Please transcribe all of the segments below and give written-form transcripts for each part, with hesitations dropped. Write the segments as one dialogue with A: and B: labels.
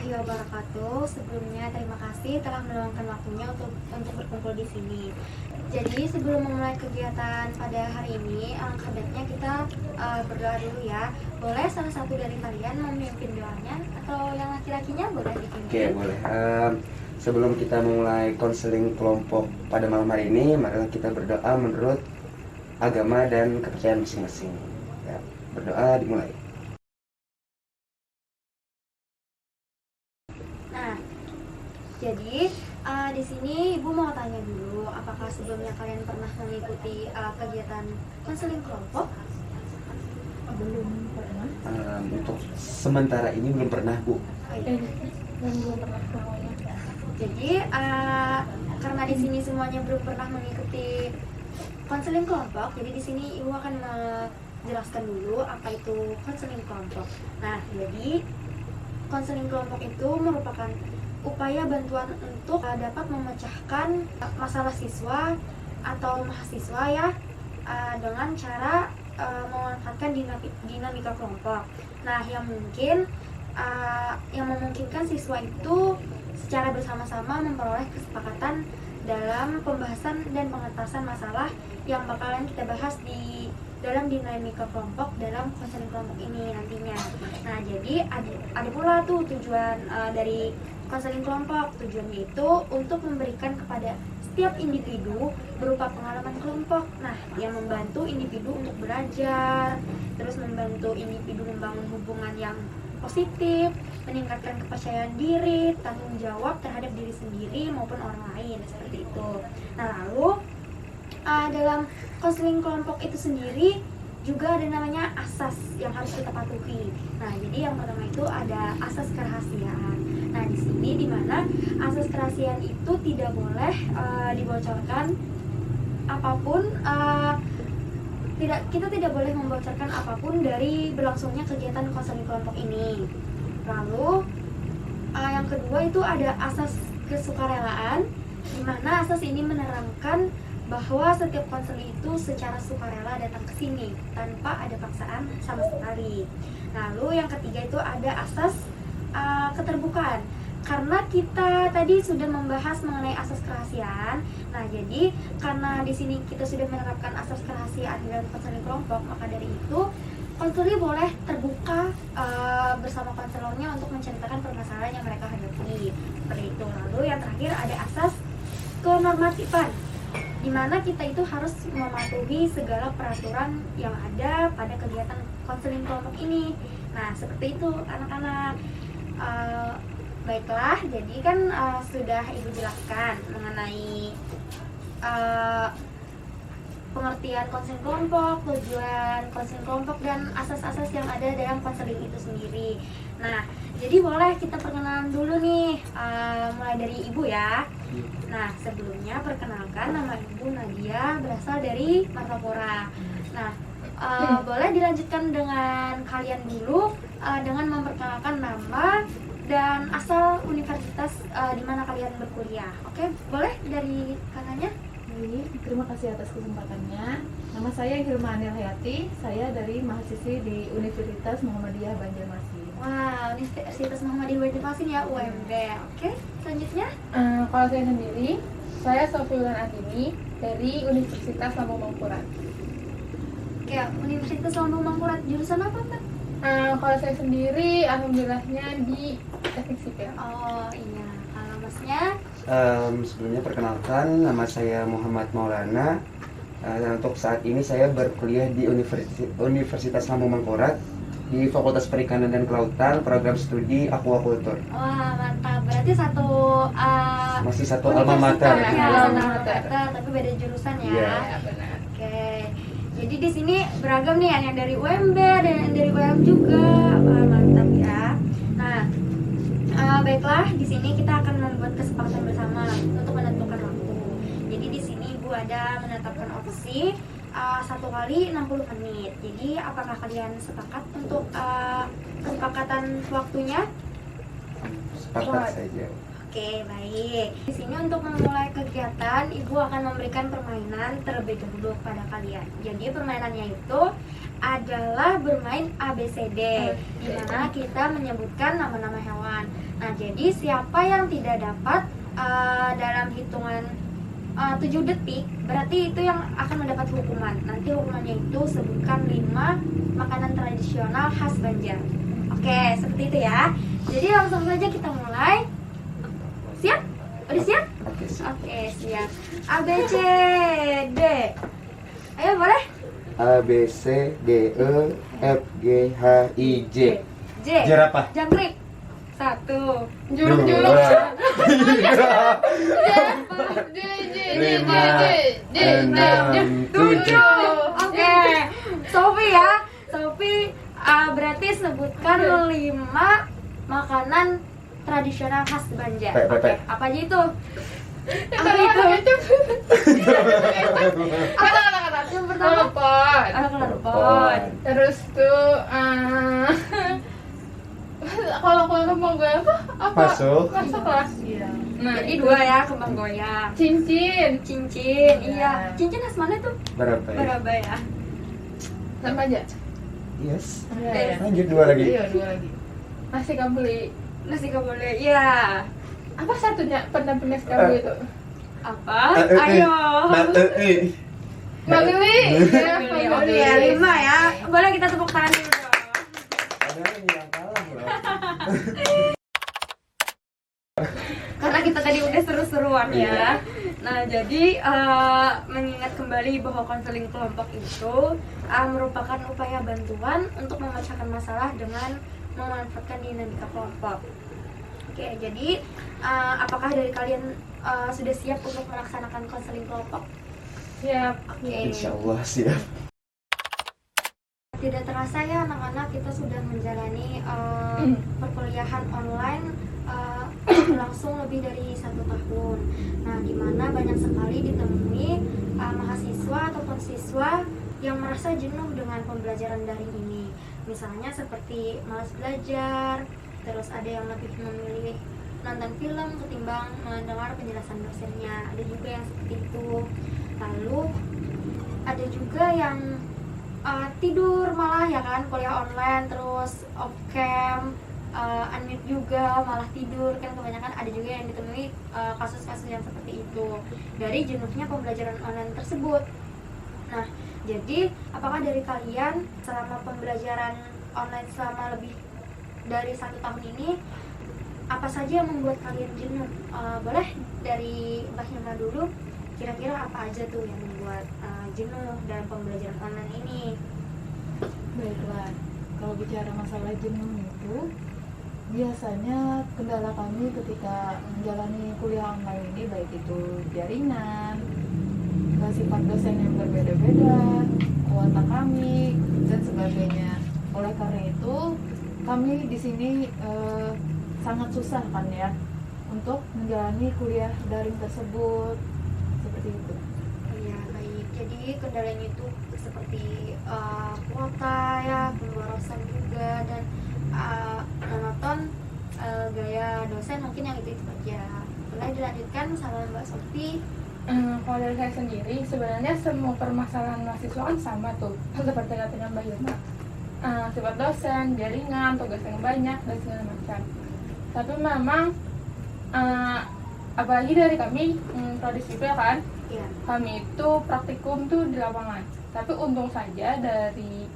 A: warahmatullahi wabarakatuh. Sebelumnya terima kasih telah meluangkan waktunya untuk berkumpul di sini. Jadi sebelum memulai kegiatan pada hari ini, alangkah baiknya kita berdoa dulu ya. Boleh salah satu dari kalian memimpin doanya atau yang laki-lakinya boleh dipimpin?
B: Oke, boleh. Sebelum kita mulai konseling kelompok pada malam hari ini, mari kita berdoa menurut agama dan kepercayaan masing-masing. Ya, berdoa dimulai.
A: Nah, jadi di sini Ibu mau tanya dulu, apakah sebelumnya kalian pernah mengikuti kegiatan konseling kelompok?
C: Belum pernah.
B: Untuk sementara ini belum pernah, Bu.
C: Belum pernah semuanya.
A: Jadi karena di sini semuanya belum pernah mengikuti konseling kelompok, jadi di sini Ibu akan menjelaskan dulu apa itu konseling kelompok. Nah, jadi konseling kelompok itu merupakan upaya bantuan untuk dapat memecahkan masalah siswa atau mahasiswa ya dengan cara memanfaatkan dinamika kelompok. Nah, yang memungkinkan siswa itu secara bersama-sama memperoleh kesepakatan dalam pembahasan dan pengentasan masalah yang bakalan kita bahas di dalam dinamika kelompok dalam konseling kelompok ini nantinya. Nah, jadi ada pula tuh tujuan dari konseling kelompok. Tujuannya itu untuk memberikan kepada setiap individu berupa pengalaman kelompok. Nah, yang membantu individu untuk belajar, terus membantu individu membangun hubungan yang positif, meningkatkan kepercayaan diri, tanggung jawab terhadap diri sendiri maupun orang lain, seperti itu. Nah, lalu dalam konseling kelompok itu sendiri juga ada namanya asas yang harus kita patuhi. Nah, jadi yang pertama itu ada asas kerahasiaan. Nah, di sini di mana asas kerahasiaan itu tidak boleh dibocorkan apapun. Kita tidak boleh membocorkan apapun dari berlangsungnya kegiatan konseling kelompok ini. Lalu yang kedua itu ada asas kesukarelaan, di mana asas ini menerangkan bahwa setiap konseling itu secara sukarela datang ke sini tanpa ada paksaan sama sekali. Lalu yang ketiga itu ada asas keterbukaan. Karena kita tadi sudah membahas mengenai asas kerahasiaan, nah jadi karena di sini kita sudah menerapkan asas kerahasiaan dalam konseling kelompok, maka dari itu konselor boleh terbuka bersama konselornya untuk menceritakan permasalahan yang mereka hadapi, seperti itu. Lalu yang terakhir ada asas kenormatifan, di mana kita itu harus mematuhi segala peraturan yang ada pada kegiatan konseling kelompok ini. Nah, seperti itu anak-anak. Baiklah, jadi kan sudah Ibu jelaskan mengenai pengertian konseling kelompok, tujuan konseling kelompok, dan asas-asas yang ada dalam konseling itu sendiri. Nah, jadi boleh kita perkenalan dulu nih, mulai dari Ibu ya. Nah, sebelumnya perkenalkan, nama Ibu Nadia, berasal dari Martapura. Nah, boleh dilanjutkan dengan kalian dulu dengan memperkenalkan nama dan asal universitas di mana kalian berkuliah. Oke, boleh dari kakaknya?
C: Terima kasih atas kesempatannya. Nama saya Hilma Anil Hayati. Saya dari mahasiswi di Universitas Muhammadiyah Banjarmasin.
A: Wah, Universitas Muhammadiyah Banjarmasin ya, UMB. Oke, selanjutnya?
C: Kalau saya sendiri, saya Sofiulan Andini dari Universitas Lampung Mangkurat.
A: Oke, Universitas Lampung Mangkurat, jurusan apa, Mbak?
C: Kalau saya sendiri, alhamdulillahnya di teknik sipil.
A: Oh iya, kalau Masnya?
B: Sebelumnya perkenalkan, nama saya Muhammad Maulana. Untuk saat ini saya berkuliah di Universitas Lampung Mangkurat di Fakultas Perikanan dan Kelautan, program studi aquaculture.
A: Wah, mantap. Berarti
B: Masih satu alma mater.
A: Ya, alma mater, tapi beda jurusan ya.
B: Iya.
C: Ya, benar.
A: Oke. Jadi di sini beragam nih, yang dari UMB dan yang dari UM juga. Wah, mantap ya. Nah, baiklah, di sini kita akan membuat kesepakatan bersama untuk menentukan waktu. Jadi di sini Ibu ada menetapkan opsi 1 kali 60 menit. Jadi apakah kalian sepakat untuk kesepakatan waktunya?
B: Sepakat saja.
A: Oke, baik. Di sini untuk memulai kegiatan, Ibu akan memberikan permainan terlebih dahulu kepada kalian. Jadi permainannya itu adalah bermain ABCD, di mana kita menyebutkan nama-nama hewan. Nah, jadi siapa yang tidak dapat dalam hitungan 7 detik, berarti itu yang akan mendapat hukuman. Nanti hukumannya itu sebutkan 5 makanan tradisional khas Banjar. Oke, seperti itu ya. Jadi langsung saja kita mulai. Siap? Udah siap?
B: Oke, siap.
A: Oke, siap. A, B, C, D. Ayo, boleh?
B: A B C D E F G H I J.
A: J.
B: Jerapah.
A: Jangkrik. 1.
C: Juluk.
B: Lima, enam, 7.
A: Oke. Sofi ya. Sofi berarti sebutkan 5 makanan tradisional khas Banjar. Oke, apa aja itu? Apa itu?
C: Kata-kata.
A: Yang pertama,
C: Telepon.
A: kelepon.
C: Terus tuh kalau kembang goyang tuh apa?
B: Masuk.
C: Masuk lah.
D: Iya.
C: Nah,
A: Jadi
C: itu
A: 2 ya, kembang goyang.
C: cincin.
A: Cincin,
C: Iya.
A: iya. Cincin khas mana tuh?
B: Berapa ya?
A: Berapa ya?
C: Sama aja.
B: Yes.
C: Iya.
B: Lanjut 2 lagi.
D: Iya, 2 lagi.
C: Nasi kambuli.
A: Nasi kebuli, iya.
C: Apa satunya pendampingnya kambuli itu?
A: Apa? Ayo.
C: Mabili.
A: Pilih, oke, 5 ya. Boleh kita tepuk tangan dulu dong.
B: Padahal ini yang kalah loh.
A: Karena kita tadi udah seru-seruan ya. Nah, jadi mengingat kembali bahwa konseling kelompok itu merupakan upaya bantuan untuk memecahkan masalah dengan memanfaatkan dinamika kelompok. Oke, jadi apakah dari kalian sudah siap untuk melaksanakan konseling kelompok?
C: Siap.
A: Oke.
B: Insya Allah siap.
A: Tidak terasa ya anak-anak, kita sudah menjalani perkuliahan online langsung lebih dari 1 tahun. Nah, di mana banyak sekali ditemui mahasiswa ataupun siswa yang merasa jenuh dengan pembelajaran daring ini. Misalnya seperti malas belajar, terus ada yang lebih memilih nonton film ketimbang mendengar penjelasan dosennya. Ada juga yang seperti itu. Lalu ada juga yang tidur malah ya kan, kuliah online terus off cam, unmute juga malah tidur kan, kebanyakan ada juga yang ditemui kasus-kasus yang seperti itu dari jenuhnya pembelajaran online tersebut. Nah, jadi apakah dari kalian selama pembelajaran online selama lebih dari 1 tahun ini apa saja yang membuat kalian jenuh? Boleh dari Mbak Hilma dulu, kira-kira apa aja tuh yang membuat jenuh dalam pembelajaran online ini?
D: Baiklah, kalau bicara masalah jenuh itu, biasanya kendala kami ketika menjalani kuliah online ini, baik itu jaringan, sifat dosen yang berbeda-beda, kuota kami, dan sebagainya. Oleh karena itu, kami di sini sangat susah kan ya untuk menjalani kuliah daring tersebut, seperti itu.
A: Iya, baik. Jadi kendalanya itu seperti kuota ya, pemborosan juga, dan monoton gaya dosen mungkin yang itu aja. Boleh dilanjutkan sama Mbak Sofi.
C: Kalau dari saya sendiri, sebenarnya semua permasalahan mahasiswa kan sama tuh, seperti katanya Mbak Hilma. Sifat dosen, jaringan, tugas yang banyak, dan segala macam. Tapi memang, apalagi dari kami, prodi sipil kan,
A: Iya.
C: kami itu praktikum tuh di lapangan. Tapi untung saja dari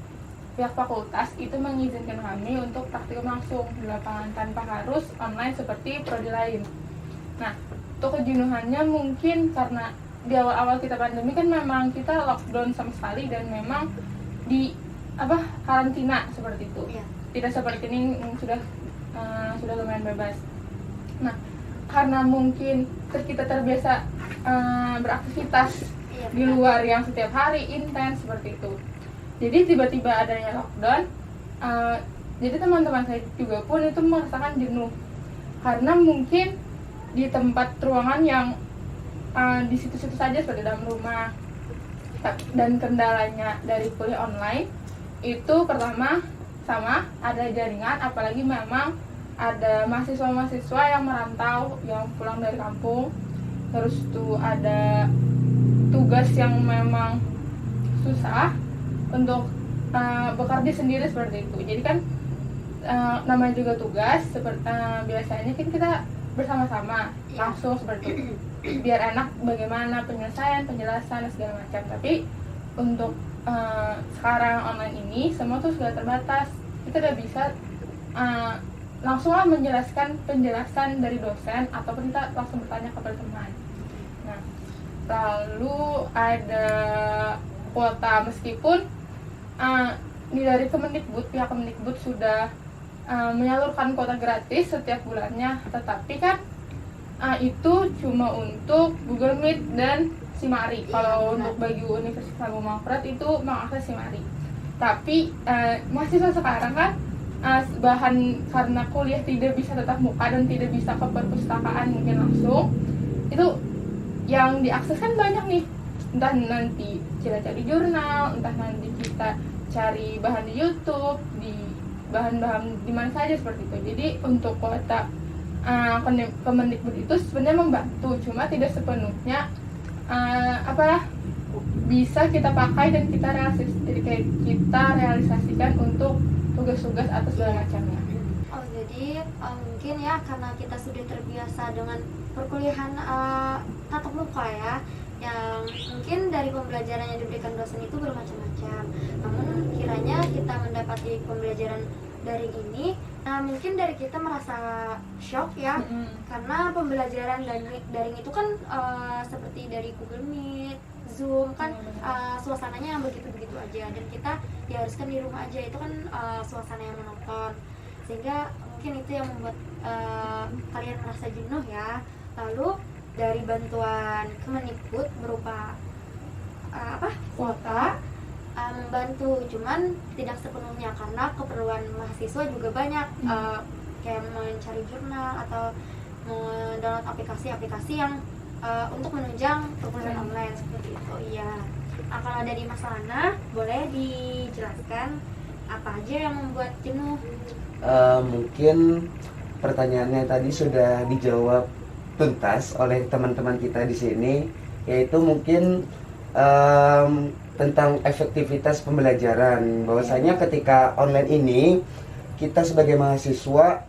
C: pihak fakultas itu mengizinkan kami untuk praktikum langsung di lapangan tanpa harus online seperti prodi lain. Nah, untuk kejenuhannya mungkin karena di awal-awal kita pandemi kan memang kita lockdown sama sekali dan memang di karantina seperti itu.
A: Iya.
C: Tidak seperti ini sudah lumayan bebas. Nah, karena mungkin kita terbiasa beraktivitas
A: Iya,
C: di luar yang setiap hari intens seperti itu. Jadi tiba-tiba adanya lockdown, jadi teman-teman saya juga pun itu merasakan jenuh karena mungkin di tempat ruangan yang di situ-situ saja seperti dalam rumah. Dan kendalanya dari kuliah online itu pertama sama ada jaringan, apalagi memang ada mahasiswa-mahasiswa yang merantau yang pulang dari kampung, terus tuh ada tugas yang memang susah untuk bekerja sendiri seperti itu. Jadi kan namanya juga tugas seperti biasanya kan kita bersama-sama langsung seperti itu, biar enak bagaimana penjelasan dan segala macam. Tapi untuk sekarang online ini semua tuh sudah terbatas, kita udah bisa langsunglah menjelaskan penjelasan dari dosen ataupun kita langsung bertanya kepada teman. Nah, lalu ada kuota, meskipun dari Kemendikbud, pihak Kemendikbud sudah menyalurkan kuota gratis setiap bulannya, tetapi kan itu cuma untuk Google Meet dan Simari. Kalau untuk bagi Universitas Lampung Mangkurat itu mengakses Simari. Tapi mahasiswa sekarang kan bahan karena kuliah tidak bisa tatap muka dan tidak bisa ke perpustakaan mungkin langsung, itu yang diakses kan banyak nih, entah nanti kita cari jurnal, entah nanti kita cari bahan di YouTube, di bahan-bahan di mana saja seperti itu. Jadi untuk kuota Kemendikbud itu sebenarnya membantu, cuma tidak sepenuhnya bisa kita pakai dan kita kita realisasikan untuk tugas-tugas atau segala macamnya.
A: Oh, jadi mungkin ya karena kita sudah terbiasa dengan perkuliahan tatap muka ya, yang mungkin dari pembelajaran yang diberikan dosen itu bermacam-macam. Namun kiranya kita mendapati pembelajaran daring ini, mungkin dari kita merasa shock ya, karena pembelajaran daring itu kan seperti dari Google Meet, Zoom kan suasananya yang begitu-begitu aja, dan kita diharuskan di rumah aja, itu kan suasana yang menonton, sehingga mungkin itu yang membuat kalian merasa jenuh ya. Lalu dari bantuan Kemendikbud berupa kuota membantu, cuman tidak sepenuhnya karena keperluan mahasiswa juga banyak, kayak mencari jurnal atau mendownload aplikasi-aplikasi yang untuk menunjang perkuliahan online seperti itu. Iya. Nah, kalau dari Mas Lana, boleh dijelaskan apa aja yang membuat jenuh?
B: Mungkin pertanyaannya tadi sudah dijawab tuntas oleh teman-teman kita di sini, yaitu mungkin tentang efektivitas pembelajaran. Bahwasanya ketika online ini kita sebagai mahasiswa,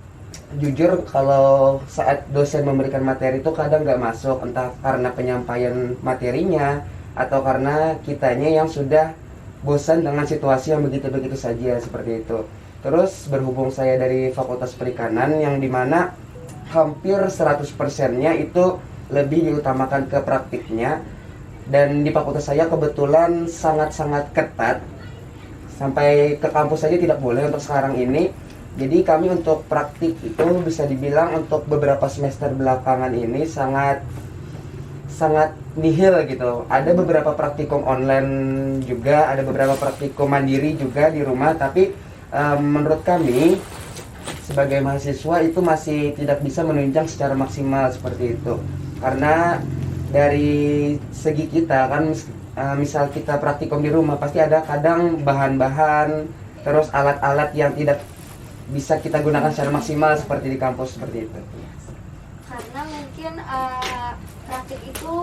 B: jujur kalau saat dosen memberikan materi itu kadang nggak masuk, entah karena penyampaian materinya atau karena kitanya yang sudah bosan dengan situasi yang begitu-begitu saja seperti itu. Terus berhubung saya dari Fakultas Perikanan yang dimana hampir 100%-nya itu lebih diutamakan ke praktiknya, dan di fakultas saya kebetulan sangat-sangat ketat, sampai ke kampus saja tidak boleh untuk sekarang ini. Jadi kami untuk praktik itu bisa dibilang untuk beberapa semester belakangan ini sangat nihil gitu. Ada beberapa praktikum online juga, ada beberapa praktikum mandiri juga di rumah, tapi menurut kami sebagai mahasiswa itu masih tidak bisa menunjang secara maksimal seperti itu. Karena dari segi kita kan, misal kita praktikum di rumah pasti ada kadang bahan-bahan, terus alat-alat yang tidak bisa kita gunakan secara maksimal seperti di kampus seperti itu.
A: Karena mungkin praktik itu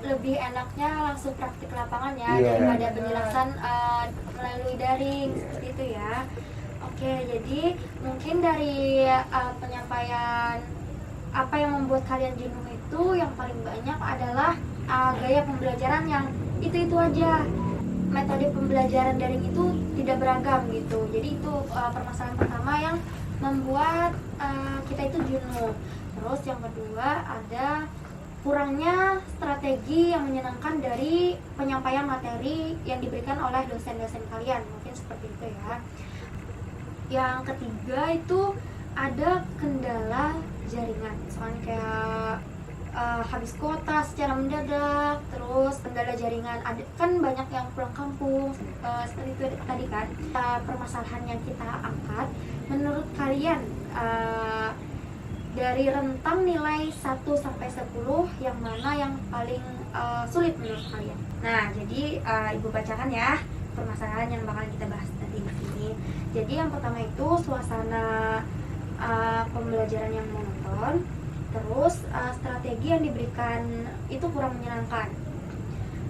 A: lebih enaknya langsung praktik lapangan ya, daripada penjelasan melalui daring seperti itu ya. Oke, jadi mungkin dari penyampaian apa yang membuat kalian jenuh itu yang paling banyak adalah gaya pembelajaran yang itu aja. Metode pembelajaran daring itu tidak beragam gitu. Jadi itu permasalahan pertama yang membuat kita itu jenuh. Terus yang kedua ada kurangnya strategi yang menyenangkan dari penyampaian materi yang diberikan oleh dosen-dosen kalian. Mungkin seperti itu ya. Yang ketiga itu ada kendala jaringan, misalnya kayak habis kuota secara mendadak, terus kendala jaringan, ada kan banyak yang pulang kampung seperti itu tadi kan. Permasalahan yang kita angkat, menurut kalian dari rentang nilai 1 sampai 10 yang mana yang paling sulit menurut kalian? Nah, jadi Ibu bacakan ya permasalahan yang bakalan kita bahas nanti di sini. Jadi yang pertama itu suasana pembelajaran yang monoton, terus strategi yang diberikan itu kurang menyenangkan.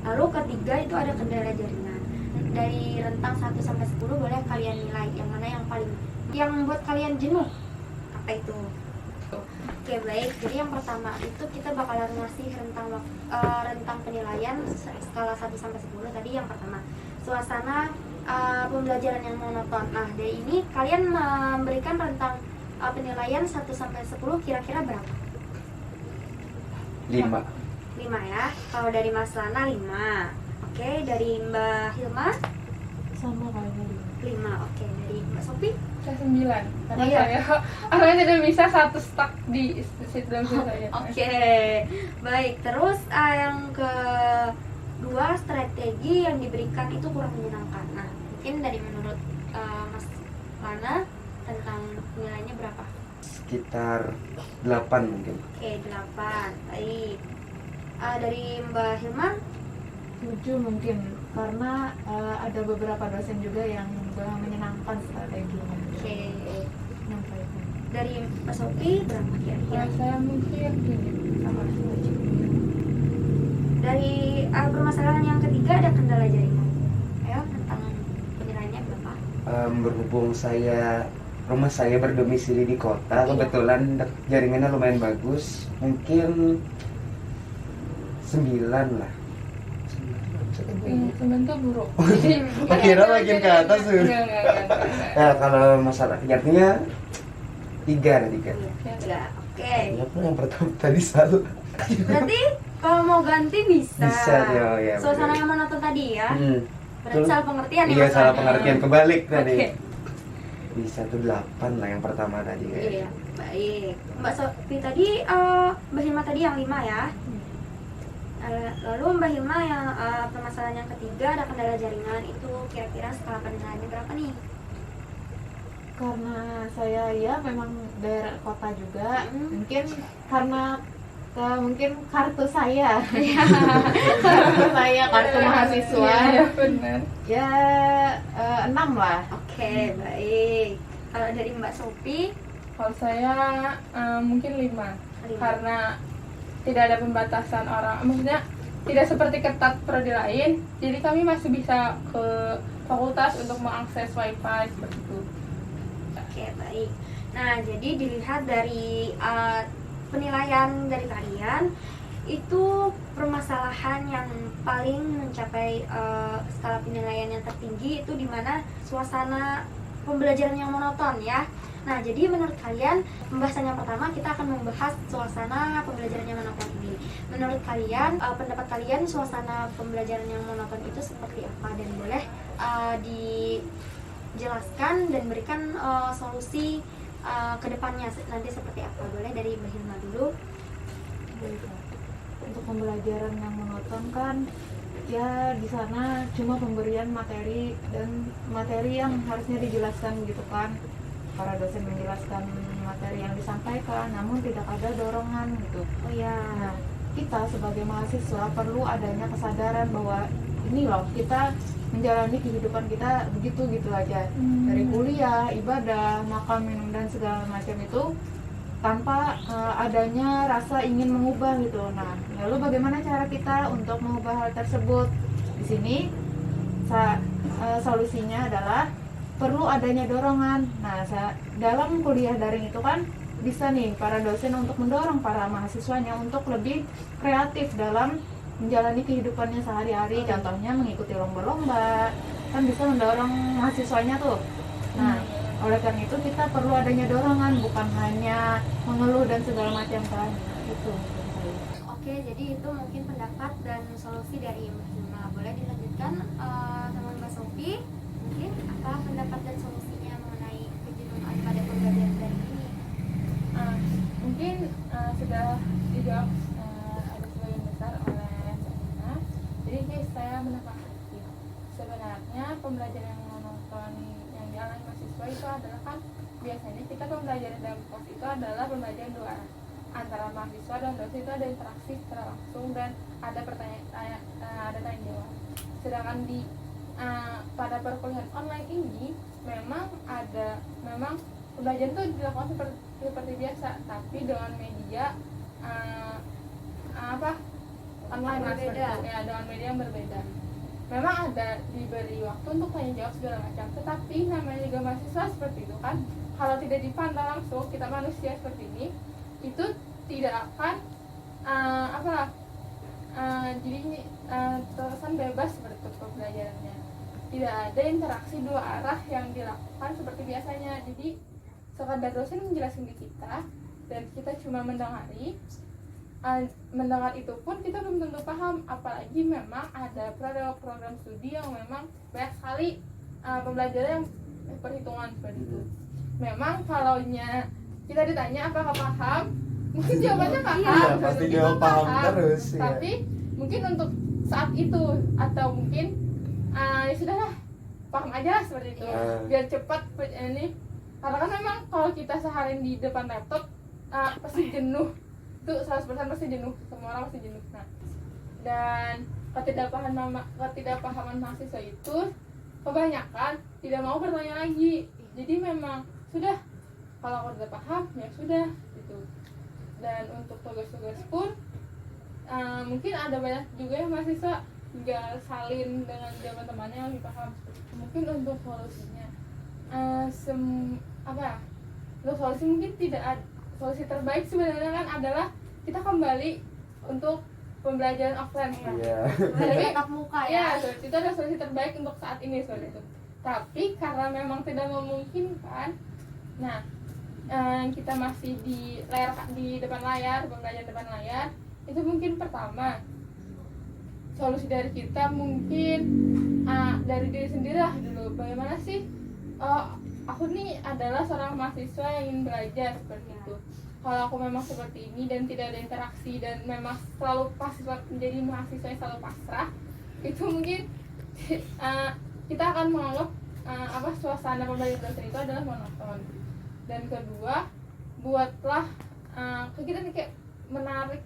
A: Lalu ketiga itu ada kendala jaringan. dari rentang 1 sampai 10 boleh kalian nilai yang mana yang membuat kalian jenuh. Apa itu? Oke, baik. Jadi yang pertama itu kita bakalan ngasih rentang penilaian skala 1 sampai 10. Tadi yang pertama, suasana pembelajaran yang monoton. Nah, dari ini kalian memberikan rentang penilaian 1 sampai 10 kira-kira berapa?
B: 5.
A: 5 ya. Kalau dari Mas Lana 5. Oke, dari Mbak Hilma
D: Sama kayaknya
A: 5. Oke, dari Mbak Sofi
C: Saya 9 karena
A: Iya.
C: saya orangnya tidak bisa satu stuck di situ dalam diri saya.
A: Oke, baik. Terus yang kedua, strategi yang diberikan itu kurang menyenangkan. Nah, mungkin dari menurut Mas Lana tentang nilainya berapa?
B: Sekitar 8 mungkin.
A: Oke, 8. Baik. Dari Mbak Hilma
D: 7 mungkin, karena ada beberapa dosen juga yang kurang menyenangkan strateginya.
A: Oke.
D: Nyampaikan.
A: Dari Mbak Sofi berapa kira-kira?
C: Kalau saya mungkin 7 sama 7.
A: Dari permasalahan yang ketiga ada kendala jaringan. Ayo, tentang penilaiannya berapa?
B: Berhubung rumah saya berdomisili di kota, kebetulan jaringannya lumayan bagus, mungkin 9 lah.
C: 9 tuh buruk.
B: Oh, kira makin ke atas tuh.
C: Enggak.
B: Ya, kalau masalah artinya 3.
A: Iya, tiga. Oke.
B: Apa yang pertama tadi salah?
A: Berarti kalau mau ganti bisa.
B: Bisa, ya.
A: Suasana yang monoton tadi ya. Berarti
B: Betul.
A: salah pengertian ya.
B: Iya,
A: Mas?
B: salah pengertian kebalik
A: Oke.
B: tadi. Bisa tuh 8 lah yang pertama tadi.
A: Iya, baik. Mbak Sofi tadi, Mbak Hilma tadi yang 5 ya. Lalu Mbak Hilma yang permasalahan yang ketiga ada kendala jaringan, itu kira-kira skala penilaiannya berapa nih?
D: Karena saya ya memang daerah kota juga,
A: Mm.
D: mungkin karena mungkin kartu saya kartu mahasiswa
C: Iya, benar.
D: ya 6 lah.
A: Oke, baik. Kalau dari Mbak Sofi,
C: Kalau saya mungkin 5.
A: 5.
C: Karena tidak ada pembatasan orang, maksudnya tidak seperti ketat prodi lain, jadi kami masih bisa ke fakultas untuk mengakses wifi seperti itu.
A: Oke, baik. Nah, jadi dilihat dari penilaian dari kalian, itu permasalahan yang paling mencapai skala penilaian yang tertinggi itu di mana suasana pembelajaran yang monoton ya. Nah, jadi menurut kalian, pembahasan yang pertama kita akan membahas suasana pembelajaran yang monoton ini. Menurut kalian, pendapat kalian suasana pembelajaran yang monoton itu seperti apa, dan boleh dijelaskan dan berikan solusi ke depannya nanti seperti apa. Boleh dari Mbak Hilma dulu.
D: Untuk pembelajaran yang monoton kan ya di sana cuma pemberian materi, dan materi yang harusnya dijelaskan gitu kan, para dosen menjelaskan materi yang disampaikan, namun tidak ada dorongan gitu.
A: Oh ya.
D: Nah, kita sebagai mahasiswa perlu adanya kesadaran bahwa ini loh, kita menjalani kehidupan kita begitu aja, dari kuliah, ibadah, makan, minum dan segala macam itu tanpa adanya rasa ingin mengubah gitu. Nah, lalu bagaimana cara kita untuk mengubah hal tersebut? Di sini solusinya adalah perlu adanya dorongan. Nah, dalam kuliah daring itu kan bisa nih para dosen untuk mendorong para mahasiswanya untuk lebih kreatif dalam menjalani kehidupannya sehari-hari. Contohnya mengikuti lomba-lomba, kan bisa mendorong mahasiswanya tuh. Nah, oleh karena itu kita perlu adanya dorongan, bukan hanya mengeluh dan segala macam kan. Itu menurut saya.
A: Oke, jadi itu mungkin pendapat dan solusi dari Mbak Hilma. Boleh dilanjutkan sama Mbak Sofi. Mungkin apa pendapat dan solusinya mengenai kejenuhan pada pembelajaran dari ini?
C: Mungkin sudah dijawab ada sebagian besar oleh saya. Jadi saya menanggapi sebenarnya pembelajaran yang monoton yang dialami mahasiswa itu adalah kan biasanya kita pembelajaran dalam kelas itu adalah pembelajaran dua arah, antara mahasiswa dan dosen itu ada interaksi secara langsung dan ada ada tanya jawab. Sedangkan di pada perkuliahan online ini memang pembelajaran itu dilakukan seperti biasa, tapi dengan media online
A: berbeda.
C: ya, dengan media yang berbeda. memang ada diberi waktu untuk tanya jawab segala macam, tetapi namanya juga mahasiswa seperti itu kan, kalau tidak dipantau langsung, kita manusia seperti ini, itu tidak akan jadi terkesan bebas seperti itu pembelajarannya. Tidak ada interaksi dua arah yang dilakukan seperti biasanya. Jadi sekadar dosen menjelaskan ke kita dan kita cuma mendengari. Mendengar itu pun kita belum tentu paham, apalagi memang ada program studi yang memang banyak sekali pembelajaran yang perhitungan seperti itu. Memang kalau kita ditanya apakah paham, mungkin jawabannya paham.
B: Iya, pasti jawab paham terus.
C: Tapi mungkin untuk saat itu atau mungkin ya sudahlah, paham aja lah seperti itu. Biar cepat ini. Karena kan memang kalau kita seharian di depan laptop pasti jenuh. Itu 100% pasti jenuh, semua orang pasti jenuh. Nah, dan ketidakpahaman mahasiswa itu kebanyakan tidak mau bertanya lagi. Jadi memang sudah, kalau aku tidak paham ya sudah gitu. Dan untuk tugas-tugas pun mungkin ada banyak juga yang mahasiswa nggak salin dengan teman-temannya yang lebih paham. Mungkin untuk solusinya untuk solusi mungkin tidak ada. Solusi terbaik sebenarnya kan adalah kita kembali untuk pembelajaran offline kan.
A: Tapi tatap muka ya.
C: Itu adalah solusi terbaik untuk saat ini seperti itu. Tapi karena memang tidak memungkinkan, nah kita masih di depan layar, pembelajaran depan layar, itu mungkin pertama solusi dari kita mungkin dari diri sendiri lah dulu. Bagaimana sih? Aku nih adalah seorang mahasiswa yang ingin belajar seperti itu. Kalau aku memang seperti ini dan tidak ada interaksi dan memang selalu menjadi mahasiswa yang selalu pasrah, itu mungkin kita akan menganggap suasana pembelajaran dosen itu adalah monoton. Dan kedua, buatlah kita kayak menarik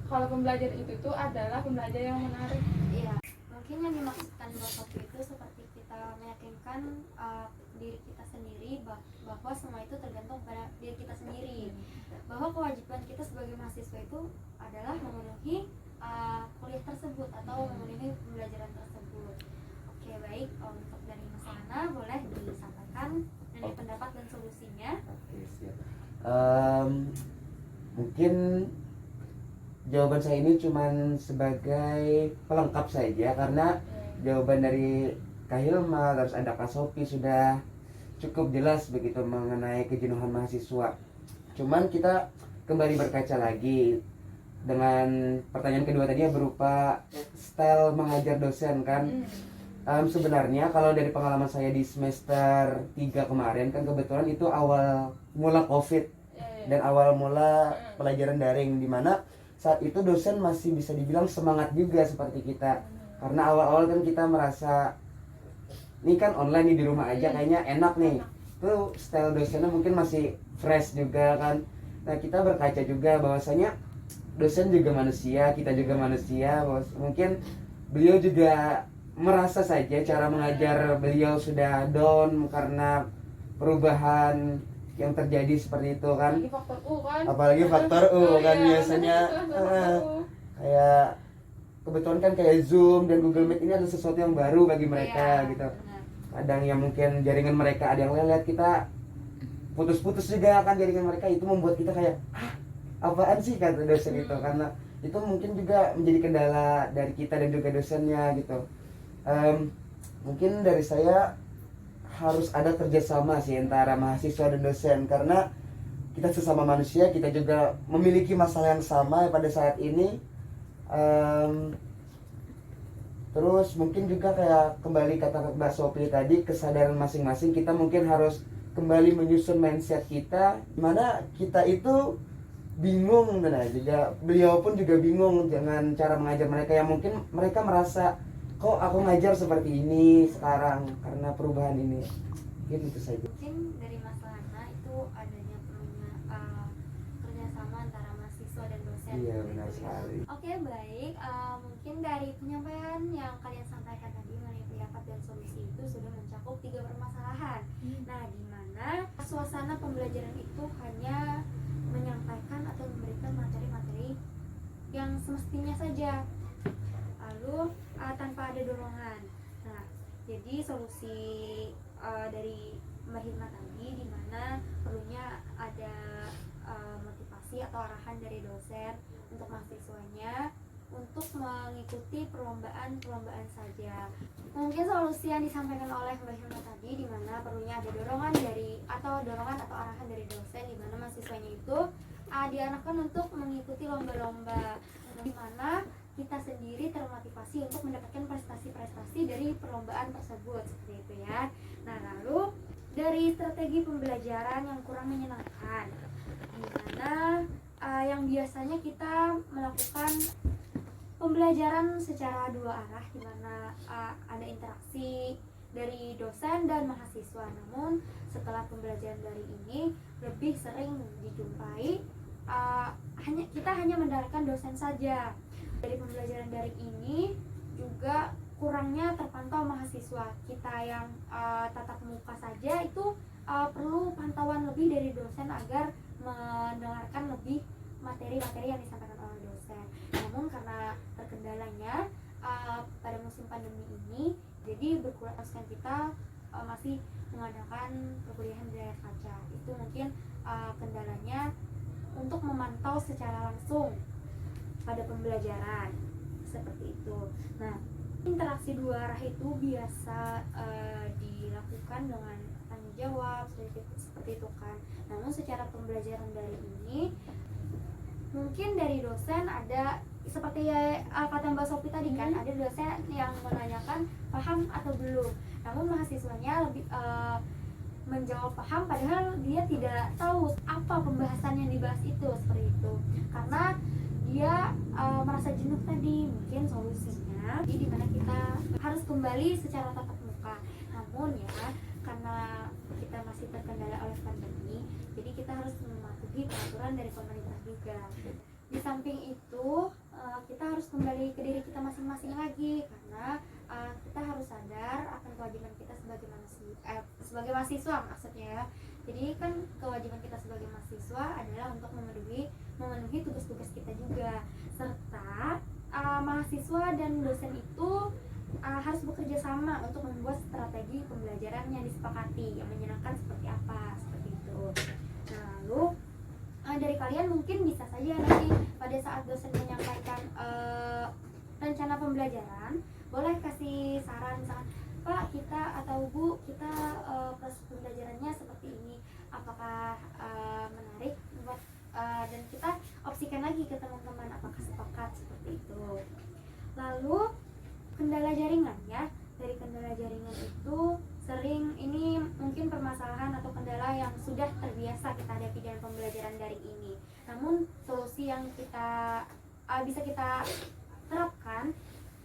C: kalau pembelajaran itu tuh adalah pembelajaran yang menarik.
A: Iya. Mungkin yang dimaksudkan Bapak itu seperti kita meyakinkan diri kita sendiri bahwa semua itu tergantung pada diri kita sendiri, bahwa kewajiban kita sebagai mahasiswa itu adalah memenuhi kuliah tersebut atau memenuhi pembelajaran tersebut. Oke, baik, untuk dari Mas Lana boleh disampaikan dari pendapat dan solusinya.
B: Oke, siap. Mungkin jawaban saya ini cuman sebagai pelengkap saja, karena jawaban dari Kak Hilma, terus ada Kak Sophie sudah cukup jelas begitu mengenai kejenuhan mahasiswa. Cuman kita kembali berkaca lagi dengan pertanyaan kedua tadi yang berupa style mengajar dosen kan. Sebenarnya kalau dari pengalaman saya di semester 3 kemarin kan, kebetulan itu awal mula COVID dan awal mula pelajaran daring, dimana saat itu dosen masih bisa dibilang semangat juga seperti kita, karena awal-awal kan kita merasa ini kan online nih, di rumah aja kayaknya enak nih. Itu style dosennya mungkin masih fresh juga kan. Nah, kita berkaca juga bahwasanya dosen juga manusia, kita juga manusia. Mungkin beliau juga merasa saja cara mengajar beliau sudah down karena perubahan yang terjadi seperti itu kan. Apalagi faktor U kan biasanya kayak kebetulan kan kayak Zoom dan Google Meet ini adalah sesuatu yang baru bagi mereka gitu. Kadang yang mungkin jaringan mereka ada yang lelet, kita putus-putus juga kan jaringan mereka, itu membuat kita kayak apaan sih kata dosen itu, karena itu mungkin juga menjadi kendala dari kita dan juga dosennya gitu. Mungkin dari saya harus ada kerjasama sih antara mahasiswa dan dosen, karena kita sesama manusia, kita juga memiliki masalah yang sama pada saat ini. Terus mungkin juga kayak kembali kata Mbak Sophie tadi, kesadaran masing-masing, kita mungkin harus kembali menyusun mindset kita, mana kita itu bingung, dan juga beliau pun juga bingung dengan cara mengajar mereka, yang mungkin mereka merasa kok aku ngajar seperti ini sekarang karena perubahan ini. Mungkin itu saja.
A: Mungkin dari Mas Lana itu adanya perlunya kerjasama antara mahasiswa dan dosen.
B: Iya, benar sekali.
A: Oke, baik. Mungkin dari penyampaian yang kalian sampaikan tadi mengenai pendapat dan solusi itu sudah mencakup 3 permasalahan. Nah, di mana suasana pembelajaran itu hanya menyampaikan atau memberikan materi-materi yang semestinya saja. lalu tanpa ada dorongan. Nah, jadi solusi dari Mbak Hilma tadi di mana perlunya ada motivasi atau arahan dari dosen untuk mahasiswanya untuk mengikuti perlombaan saja. Mungkin solusi yang disampaikan oleh Mbak Hilma tadi di mana perlunya ada dorongan atau arahan dari dosen di mana mahasiswanya itu diarahkan untuk mengikuti lomba-lomba di mana kita sendiri termotivasi untuk mendapatkan prestasi-prestasi dari perlombaan tersebut seperti itu ya. Nah, lalu dari strategi pembelajaran yang kurang menyenangkan di mana yang biasanya kita melakukan pembelajaran secara dua arah di mana ada interaksi dari dosen dan mahasiswa. Namun setelah pembelajaran daring ini lebih sering dijumpai kita hanya mendengarkan dosen saja. Dari pembelajaran daring ini juga kurangnya terpantau mahasiswa kita yang tatap muka saja itu perlu pantauan lebih dari dosen agar mendengarkan lebih materi-materi yang disampaikan oleh dosen. Namun karena terkendalanya pada musim pandemi ini, jadi berkurang dosen kita masih mengadakan perkuliahan di layar kaca. Itu mungkin kendalanya untuk memantau secara langsung pada pembelajaran seperti itu. Nah, interaksi dua arah itu biasa dilakukan dengan tanya jawab seperti itu kan. Namun secara pembelajaran dari ini mungkin dari dosen ada seperti kata Mbak Sophie tadi kan, ada dosen yang menanyakan paham atau belum. Namun mahasiswanya lebih menjawab paham padahal dia tidak tahu apa pembahasan yang dibahas itu seperti itu. Karena dia merasa jenuh tadi. Mungkin solusinya di dimana kita harus kembali secara tatap muka. Namun ya, karena kita masih terkendala oleh pandemi, jadi kita harus mematuhi peraturan dari pemerintah juga. Di samping itu kita harus kembali ke diri kita masing-masing lagi, karena kita harus sadar akan kewajiban kita sebagai mahasiswa maksudnya ya. Jadi kan kewajiban kita sebagai mahasiswa adalah untuk memenuhi tugas-tugas kita juga, serta mahasiswa dan dosen itu harus bekerja sama untuk membuat strategi pembelajaran yang disepakati yang menyenangkan seperti apa, seperti itu. Nah, lalu dari kalian mungkin bisa saja nanti pada saat dosen menyampaikan rencana pembelajaran, boleh kasih saran misalkan, Pak, kita atau Bu, kita proses pembelajarannya seperti ini, apakah menarik buat dan kita opsikan lagi ke teman-teman apakah sepakat seperti itu. Lalu kendala jaringan ya, dari kendala jaringan itu sering ini mungkin permasalahan atau kendala yang sudah terbiasa kita hadapi dalam pembelajaran daring ini. Namun solusi yang bisa kita terapkan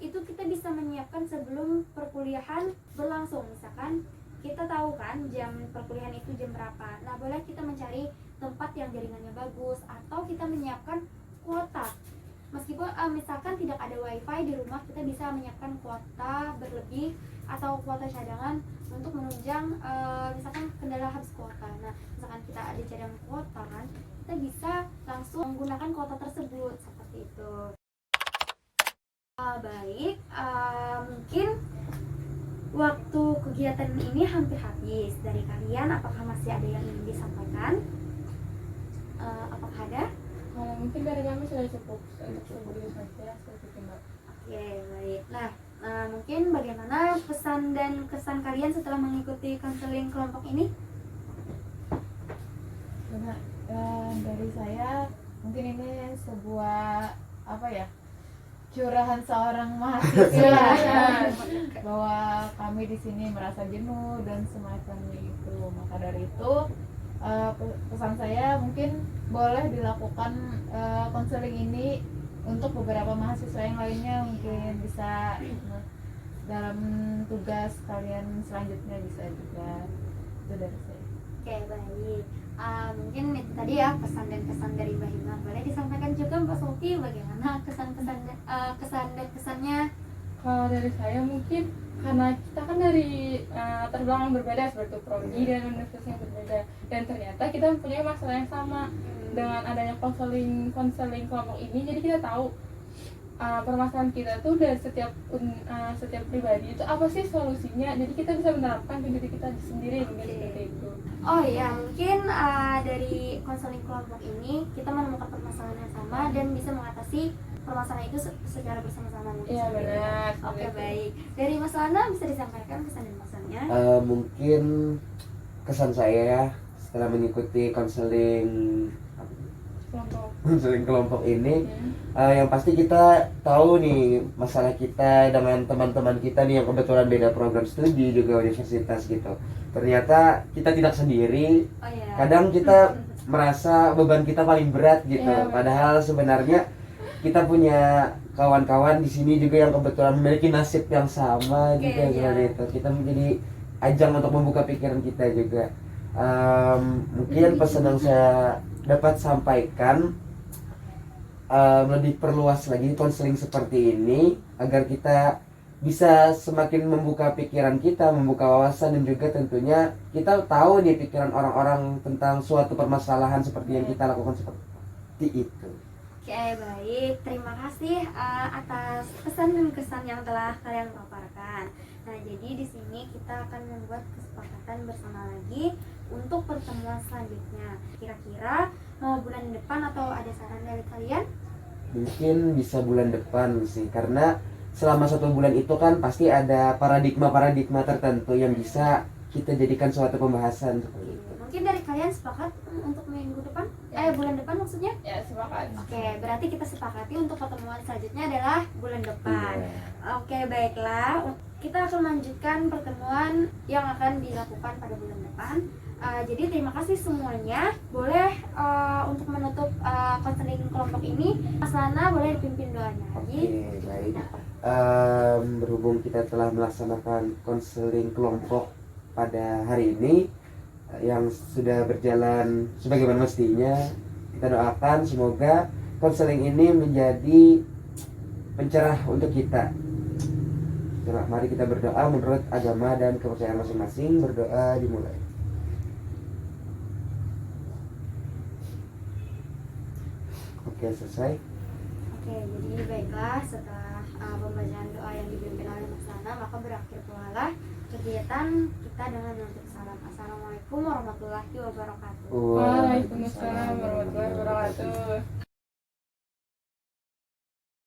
A: itu kita bisa menyiapkan sebelum perkuliahan berlangsung. Misalkan kita tahu kan jam perkuliahan itu jam berapa. Nah, boleh kita mencari tempat yang jaringannya bagus atau kita menyiapkan kuota. Meskipun misalkan tidak ada wifi di rumah, kita bisa menyiapkan kuota berlebih atau kuota cadangan untuk menunjang misalkan kendala habis kuota. Nah, misalkan kita ada cadangan kuota kan, kita bisa langsung menggunakan kuota tersebut seperti itu. Baik, mungkin waktu kegiatan ini hampir habis. Dari kalian apakah masih ada yang ingin disampaikan? Apakah ada?
C: Mungkin dari kami sudah cukup untuk sebelum saja seperti itu, Mbak.
A: Oke, baik. Nah, mungkin bagaimana pesan dan kesan kalian setelah mengikuti konseling kelompok ini?
D: Benar, dari saya mungkin ini sebuah curahan seorang mahasiswa bahwa kami di sini merasa jenuh dan semacamnya itu. Maka dari itu pesan saya mungkin boleh dilakukan konseling ini untuk beberapa mahasiswa yang lainnya, mungkin bisa dalam tugas kalian selanjutnya bisa juga. Itu dari saya.
A: Oke, baik. Mungkin itu tadi ya pesan dan kesan dari Mbak Hilma. Boleh disampaikan juga Mbak Sophie bagaimana kesan dan kesannya?
C: Kalau dari saya mungkin karena kita kan dari latar belakang berbeda seperti prodi dan universitas yang berbeda, dan ternyata kita mempunyai masalah yang sama. Dengan adanya konseling kelompok ini, jadi kita tahu permasalahan kita tuh dari setiap pribadi itu apa sih solusinya, jadi kita bisa menerapkan ke diri kita sendiri mungkin seperti itu.
A: Oh ya, mungkin dari konseling kelompok ini kita menemukan permasalahan yang sama dan bisa mengatasi permasalahan itu secara bersama-sama.
C: Iya benar.
A: Oke, baik. Dari Mas Lana bisa disampaikan kesan dan pesannya?
B: Mungkin kesan saya ya setelah mengikuti konseling kelompok ini, yang pasti kita tahu nih masalah kita dengan teman-teman kita nih yang kebetulan beda program studi juga universitas gitu. Ternyata kita tidak sendiri.
A: Oh ya.
B: Kadang kita merasa beban kita paling berat gitu.
C: Iya,
B: Padahal sebenarnya kita punya kawan-kawan di sini juga yang kebetulan memiliki nasib yang sama
A: Oke,
B: juga seperti
A: iya.
B: itu. Kita menjadi ajang untuk membuka pikiran kita juga. Mungkin pesan yang saya dapat sampaikan, lebih perluas lagi konseling seperti ini agar kita bisa semakin membuka pikiran kita, membuka wawasan, dan juga tentunya kita tahu nih pikiran orang-orang tentang suatu permasalahan seperti yang kita lakukan seperti itu.
A: Oke, baik. Terima kasih atas pesan dan kesan yang telah kalian paparkan. Nah, jadi di sini kita akan membuat kesepakatan bersama lagi untuk pertemuan selanjutnya. Kira-kira bulan depan atau ada saran dari kalian?
B: Mungkin bisa bulan depan sih, karena selama 1 bulan itu kan pasti ada paradigma tertentu yang bisa kita jadikan suatu pembahasan seperti itu.
A: Mungkin dari kalian sepakat untuk minggu depan? Bulan depan maksudnya?
C: Ya sepakat.
A: Oke, berarti kita sepakati untuk pertemuan selanjutnya adalah bulan depan.
B: Iya.
A: Oke, baiklah. Kita akan melanjutkan pertemuan yang akan dilakukan pada bulan depan. Jadi terima kasih semuanya. Boleh untuk menutup konseling kelompok ini, Mas Lana boleh dipimpin doanya lagi.
B: Oke, baik. Berhubung kita telah melaksanakan konseling kelompok pada hari ini yang sudah berjalan sebagaimana mestinya, kita doakan semoga konseling ini menjadi pencerah untuk kita. Mari kita berdoa menurut agama dan kepercayaan masing-masing. Berdoa dimulai. Oke, selesai.
A: Oke, jadi baiklah, setelah pembacaan doa yang dipimpin oleh Mas Lana, maka berakhir pula kegiatan kita dengan menutup salam. Assalamualaikum warahmatullahi wabarakatuh.
C: Waalaikumsalam warahmatullahi wabarakatuh.